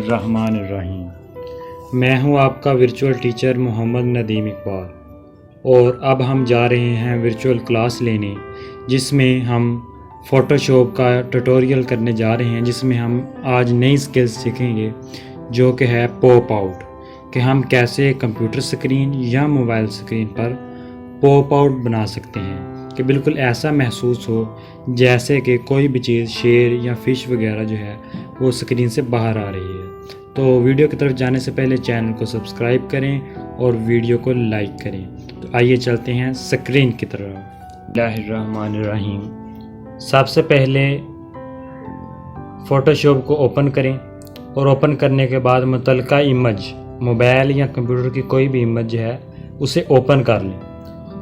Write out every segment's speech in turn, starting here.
रहमानिर्रहीम। मैं हूं आपका वर्चुअल टीचर मोहम्मद नदीम इकबाल और अब हम जा रहे हैं वर्चुअल क्लास लेने, जिसमें हम फ़ोटोशॉप का ट्यूटोरियल करने जा रहे हैं, जिसमें हम आज नई स्किल्स सीखेंगे जो कि है पॉप आउट, कि हम कैसे कंप्यूटर स्क्रीन या मोबाइल स्क्रीन पर पॉप आउट बना सकते हैं कि बिल्कुल ऐसा महसूस हो जैसे कि कोई भी चीज़ शेर या फ़िश वगैरह जो है वो स्क्रीन से बाहर आ रही है। तो वीडियो की तरफ जाने से पहले चैनल को सब्सक्राइब करें और वीडियो को लाइक करें। तो आइए चलते हैं स्क्रीन की तरफ। बिस्मिल्लाहिर्रहमानिर्रहीम। सबसे पहले फ़ोटोशॉप को ओपन करें और ओपन करने के बाद मुतल्लिका इमेज, मोबाइल या कंप्यूटर की कोई भी इमेज है उसे ओपन कर लें।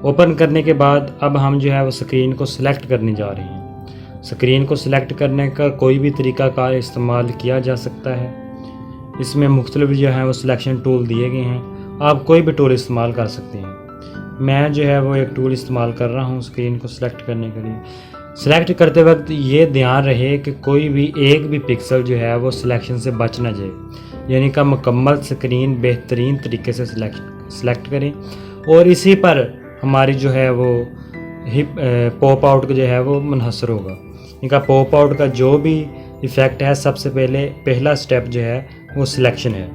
ओपन करने के बाद अब हम जो है वो स्क्रीन को सिलेक्ट करने जा रहे हैं। स्क्रीन को सिलेक्ट करने का कोई भी तरीका कार इस्तेमाल किया जा सकता है। इसमें मुख्तलिफ जो है वो सिलेक्शन टूल दिए गए हैं, आप कोई भी टूल इस्तेमाल कर सकते हैं। मैं जो है वो एक टूल इस्तेमाल कर रहा हूँ स्क्रीन को सिलेक्ट करने के लिए। सिलेक्ट करते वक्त ये ध्यान रहे कि कोई भी एक भी पिक्सल जो है वो सिलेक्शन से बच ना जाए, यानी कि मुकम्मल स्क्रीन बेहतरीन तरीके से सिलेक्ट करें और इसी पर हमारी जो है वो पॉप आउट जो है वो मुनहसर होगा। इनका पॉप आउट का जो भी इफ़ेक्ट है, सबसे पहला स्टेप जो है वो सिलेक्शन है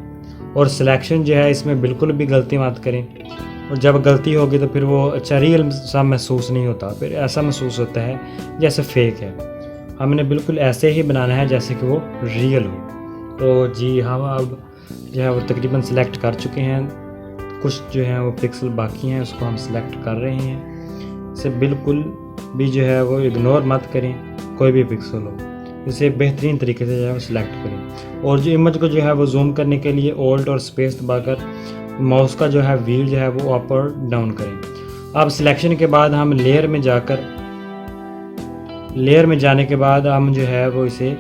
और सिलेक्शन जो है इसमें बिल्कुल भी गलती मत करें, और जब गलती होगी तो फिर वो अच्छा रियल सा महसूस नहीं होता, फिर ऐसा महसूस होता है जैसे फेक है। हमने बिल्कुल ऐसे ही बनाना है जैसे कि वो रियल हो। तो जी हम अब जो है वो तकरीबन सिलेक्ट कर चुके हैं, कुछ जो है वो पिक्सल बाकी हैं उसको हम सिलेक्ट कर रहे हैं। इसे बिल्कुल भी जो है वो इग्नोर मत करें, कोई भी पिक्सल हो इसे बेहतरीन तरीके से जो है वो सिलेक्ट करें। और जो इमेज को जो है वो जूम करने के लिए ऑल्ट और स्पेस दबाकर माउस का जो है व्हील जो है वो अप और डाउन करें। अब सिलेक्शन के बाद हम लेयर में जाने के बाद हम जो है वो इसे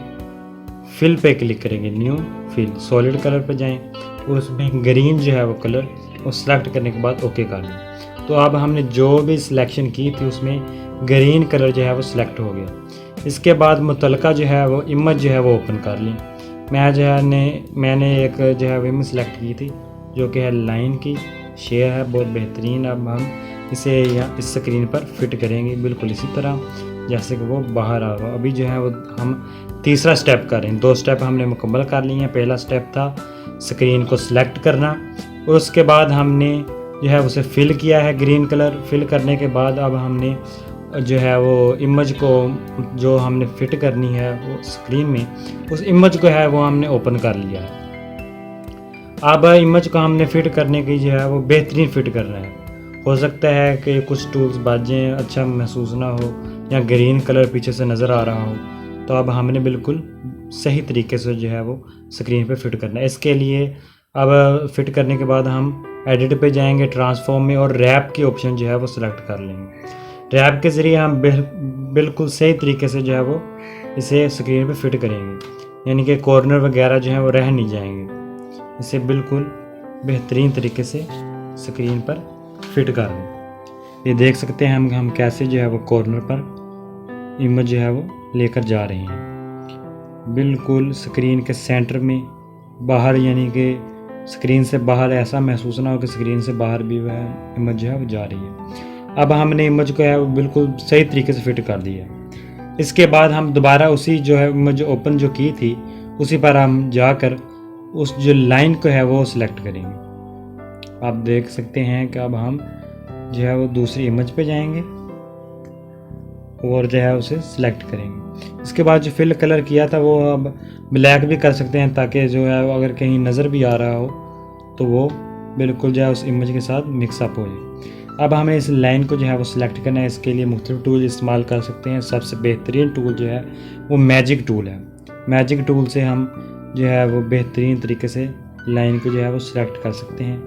फिल पे क्लिक करेंगे, न्यू फिल, सॉलिड कलर पे जाएं और उसमें ग्रीन जो है वो कलर और सिलेक्ट करने के बाद ओके कर लें। तो अब हमने जो भी सिलेक्शन की थी उसमें ग्रीन कलर जो है वो सिलेक्ट हो गया। इसके बाद मुतल्लिका जो है वो इमेज जो है वो ओपन कर ली। मैंने एक जो है वो इमेज सेलेक्ट की थी जो कि है लाइन की शेयर है, बहुत बेहतरीन। अब हम इसे यहाँ इस स्क्रीन पर फिट करेंगे बिल्कुल इसी तरह जैसे कि वो बाहर आ रहा। अभी जो है वो हम तीसरा स्टेप कर रहे हैं। 2 स्टेप हमने मुकम्मल कर लिए हैं। पहला स्टेप था स्क्रीन को सिलेक्ट करना और उसके बाद हमने जो है उसे फिल किया है ग्रीन कलर। फिल करने के बाद अब हमने जो है वो इमेज को जो हमने फिट करनी है वो स्क्रीन में, उस इमेज को है वो हमने ओपन कर लिया है। अब इमेज को हमने फिट करने की जो है वो बेहतरीन फिट करना है। हो सकता है कि कुछ टूल्स बाजें अच्छा महसूस ना हो या ग्रीन कलर पीछे से नज़र आ रहा हो, तो अब हमने बिल्कुल सही तरीके से जो है वो स्क्रीन पे फिट करना है। इसके लिए अब फिट करने के बाद हम एडिट पे जाएंगे, ट्रांसफॉर्म में, और रैप की ऑप्शन जो है वो सिलेक्ट कर लेंगे। रैप के ज़रिए हम बिल्कुल सही तरीके से जो है वो इसे स्क्रीन पे फिट करेंगे, यानी कि कॉर्नर वगैरह जो है वो रह नहीं जाएंगे। इसे बिल्कुल बेहतरीन तरीके से स्क्रीन पर फिट कर लें। ये देख सकते हैं हम कैसे जो है वो कॉर्नर पर इमेज जो है वो लेकर जा रहे हैं, बिल्कुल स्क्रीन के सेंटर में बाहर, यानी कि स्क्रीन से बाहर ऐसा महसूस ना हो कि स्क्रीन से बाहर भी वह इमेज जो है वो जा रही है। अब हमने इमेज को है वो बिल्कुल सही तरीके से फिट कर दिया। इसके बाद हम दोबारा उसी जो है इमेज ओपन जो की थी उसी पर हम जाकर उस जो लाइन को है वो सिलेक्ट करेंगे। आप देख सकते हैं कि अब हम जो है वो दूसरी इमेज पे जाएंगे और जो है उसे सिलेक्ट करेंगे। इसके बाद जो फिल कलर किया था वो अब ब्लैक भी कर सकते हैं, ताकि जो है अगर कहीं नज़र भी आ रहा हो तो वो बिल्कुल जो है उस इमेज के साथ मिक्सअप हो जाए। अब हमें इस लाइन को जो है वो सिलेक्ट करना है। इसके लिए मुख्तलिफ टूल इस्तेमाल कर सकते हैं। सबसे बेहतरीन टूल जो है वो मैजिक टूल है। मैजिक टूल से हम जो है वो बेहतरीन तरीके से लाइन को जो है वो सिलेक्ट कर सकते हैं,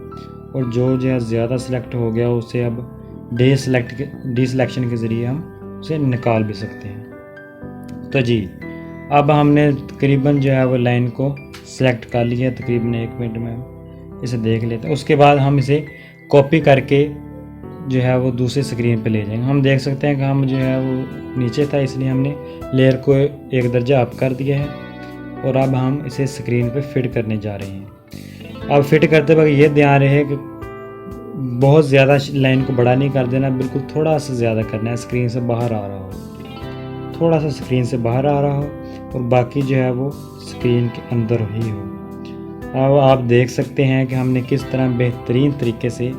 और जो है ज़्यादा सिलेक्ट हो गया उसे अब डी सिलेक्शन के ज़रिए हम उसे निकाल भी सकते हैं। तो जी अब हमने तकरीबन जो है वो लाइन को सिलेक्ट कर लिया, तकरीबन 1 मिनट में इसे देख लेते हैं। उसके बाद हम इसे कॉपी करके जो है वो दूसरी स्क्रीन पे ले जाएंगे। हम देख सकते हैं कि हम जो है वो नीचे था, इसलिए हमने लेयर को 1 दर्जा अप कर दिया है और अब हम इसे स्क्रीन पे फिट करने जा रहे हैं। अब फिट करते वक्त ये ध्यान रहे कि बहुत ज़्यादा लाइन को बड़ा नहीं कर देना, बिल्कुल थोड़ा सा ज़्यादा करना है, स्क्रीन से बाहर आ रहा हो, थोड़ा सा स्क्रीन से बाहर आ रहा हो और बाकी जो है वो स्क्रीन के अंदर ही हो। अब आप देख सकते हैं कि हमने किस तरह बेहतरीन तरीके से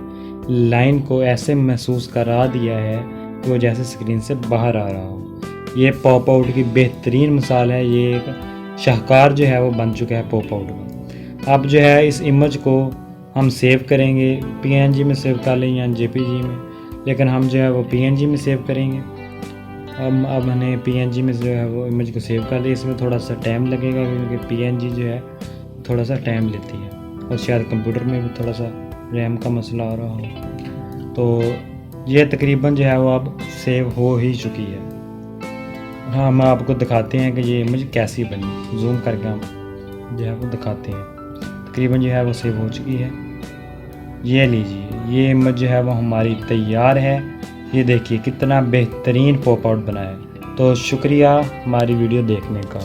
लाइन को ऐसे महसूस करा दिया है कि वो जैसे स्क्रीन से बाहर आ रहा हो। ये पॉप आउट की बेहतरीन मिसाल है, ये एक शाहकार जो है वो बन चुका है पॉप आउट का। अब जो है इस इमेज को हम सेव करेंगे, PNG में सेव कर लें या JPG में, लेकिन हम जो है वो PNG में सेव करेंगे। अब हमने PNG में जो है वो इमेज को सेव कर लिया। इसमें थोड़ा सा टाइम लगेगा क्योंकि PNG जो है थोड़ा सा टाइम लेती है और शायद कंप्यूटर में भी थोड़ा सा रैम का मसला आ रहा हो। तो ये तकरीबन जो है वो अब सेव हो ही चुकी है। हाँ, हम आपको दिखाते हैं कि ये इमेज कैसी बनी, जूम करके हम जो है वो दिखाते हैं। तकरीबन जो है वो सेव हो चुकी है। ये लीजिए, ये इमेज जो है वो हमारी तैयार है। ये देखिए कितना बेहतरीन पॉप आउट बना है। तो शुक्रिया हमारी वीडियो देखने का।